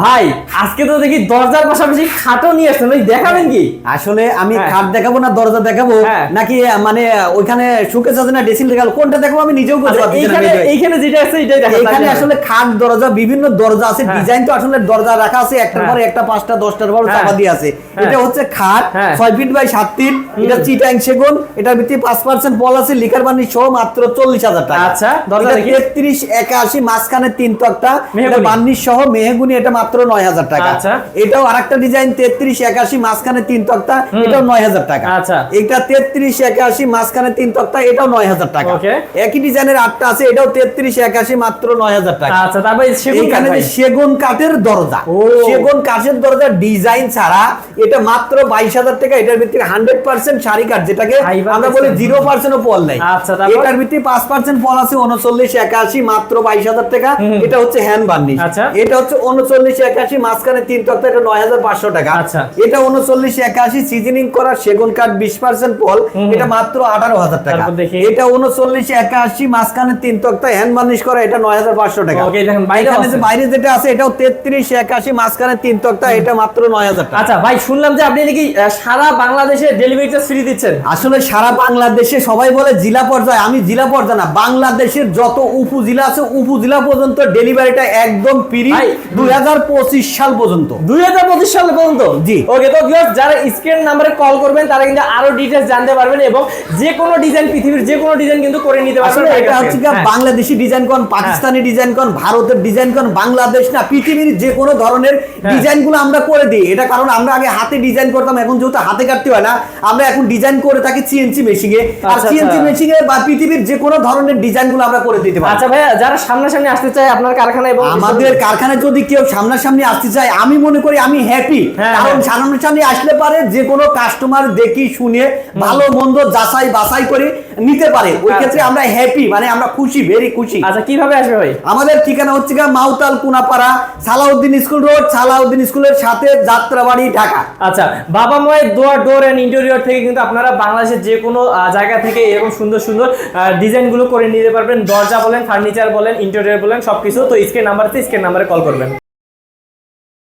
ভাই আজকে তো দেখি দরজার পাশাপাশি খাটও নিয়ে আসছেন, ওই দেখাবেন কি? আসলে আমি হ্যাঁ। খাট দেখাবো না দরজা দেখাবো হ্যাঁ। নাকি মানে ওইখানে শোকেস আছে না ড্রেসিং টেবিল কোনটা দেখাবো আমি নিজেও বুঝতে আচ্ছা, পারছি না। এইখানে যেটা আছে এটাই দেখাবেন। এখানে আসলে খাট দরজা বিভিন্ন দরজা আছে, হ্যাঁ। ডিজাইন তো আসলে দরজা রাখা আছে একটার হ্যাঁ। পরে একটা 5টা 10টার পর হ্যাঁ। চাপা দিয়ে আছে। হ্যাঁ। এটা হচ্ছে খাট হ্যাঁ। 6 ফিট বাই 7 ফিট, এটা চিটাং সেগুন, এটার ভিতরে 5% পল আছে, লিকার বানি সহ মাত্র 40,000 টাকা। আচ্ছা, দরজা এটা দেখি। 33 81 মাঝখানে 3 তক্তা, এটা মেহগনি। বার্নিশ সহ মেহগুনি, এটা মাত্র 9,000 টাকা। আচ্ছা। এটাও আরেকটা ডিজাইন 33 81 মাঝখানে 3 তক্তা, এটাও 9,000 টাকা। আচ্ছা। এটা 33 81 মাঝখানে 3 তক্তা, এটাও 9,000 টাকা। ওকে। একই ডিজাইনের 8টা আছে, এটাও 33 81 মাত্র 9,000 টাকা। আচ্ছা, তারপরে সেগুন কাঠ এখানে যে ভাই। সেগুন কাঠের দরজা, ও। সেগুন কাঠের দরজা ডিজাইন ছাড়া এটা মাত্র 22,000 টাকা। এটার ভিতরে 100% সারি কাঠ, যেটাকে আমরা বলি 0% ও পল নাই। আচ্ছা, তারপর? এটার ভিতরে 5% পল আছে, 39 81 মাত্র 22,000 টাকা। এটা হচ্ছে হ্যান্ড বার্নিশ। আচ্ছা। এটা হচ্ছে 39 81 মাঝখানে 3 তক্তা, এটা 9,500 টাকা। আচ্ছা। এটা 39 81 সিজনিং করা সেগুন কাঠ 20% পল, এটা মাত্র 18,000 টাকা। তারপর দেখি। এটা 39 81 মাঝখানে 3 তক্তা হ্যান্ড বার্নিশ করা, এটা 9,500 টাকা। ওকে, দেখেন বাইরে এখানে আছে। যে বাইরে যেটা আছে এটাও 33 81 মাঝখানে 3 তক্তা, এটা মাত্র 9,000 টাকা। আচ্ছা ভাই, শুনলাম যে আপনি নাকি সারা বাংলাদেশে ডেলিভারি চার্জ ফ্রি দিচ্ছেন। আসলে সারা বাংলাদেশে সবাই বলে জেলা পর্যায়ে, আমি জেলা পর্যায়ে না, বাংলাদেশের যত উপজেলা আছে উপজেলা পর্যন্ত ডেলিভারিটা একদম ফ্রি ভাই, 2025 সাল পর্যন্ত। 2025 সাল পর্যন্ত। জি। ওকে, তো ভিউয়ার্স যারা স্ক্রিন নাম্বারে কল করবেন তারা কিন্তু আরো ডিটেইলস জানতে পারবেন এবং যে কোনো ডিজাইন, পৃথিবীর যে কোনো ডিজাইন কিন্তু করে নিতে পারবেন। আসলে এটা হচ্ছে কি, হ্যাঁ। বাংলাদেশি ডিজাইন কোন, পাকিস্তানি ডিজাইন কোন, ভারতের ডিজাইন কোন, বাংলাদেশ না পৃথিবীর যে কোনো ধরনের ডিজাইন গুলো আমরা করে দিই। এটা কারণ আমরা আগে হাতে ডিজাইন করতাম, এখন যেহেতু হাতে কাটতে হয় না, আমরা এখন ডিজাইন করে থাকি সিএনসি মেশিনে। আর আচ্ছা, সিএনসি আচ্ছা। মেশিনে বা পৃথিবীর যে কোনো ধরনের ডিজাইন গুলো আমরা করে দিতে পারি। আচ্ছা ভাইয়া, যারা সামনাসামনি আসতে চায় আপনার কারখানায় এবং আমাদের কারখানায় যদি কেউ সামনাসামনি আসতে চায়, আমি মনে করি আমি হ্যাপি। হ্যাঁ, কারণ হ্যাঁ। সামনাসামনি আসলে পারে যে কোনো কাস্টমার দেখি শুনে ভালো মন্দ যাচাই বাছাই করে নিতে পারে। ওই আচ্ছা। ক্ষেত্রে আমরা হ্যাপি, মানে আমরা খুশি, ভেরি খুশি। আচ্ছা, কিভাবে আসবে ভাই? আমাদের ঠিকানা হচ্ছে মাউতাল কুনাপাড়া, সালাউদ্দিন স্কুল রোড, সালাউদ্দিন স্কুলের সাথে যাত্রাবাড়ি, ঢাকা। আচ্ছা, বাবা মায়ের ডোর এন্ড ইন্টেরিয়র থেকে কিন্তু আপনারা বাংলাদেশের যে কোনো জায়গা থেকে এরকম সুন্দর সুন্দর ডিজাইনগুলো করে নিতে পারবেন। দরজা বলেন, ফার্নিচার বলেন, ইন্টেরিয়র বলেন, সবকিছু। তো স্ক্রিন নাম্বার আছে, স্ক্রিন নাম্বারে কল করবেন।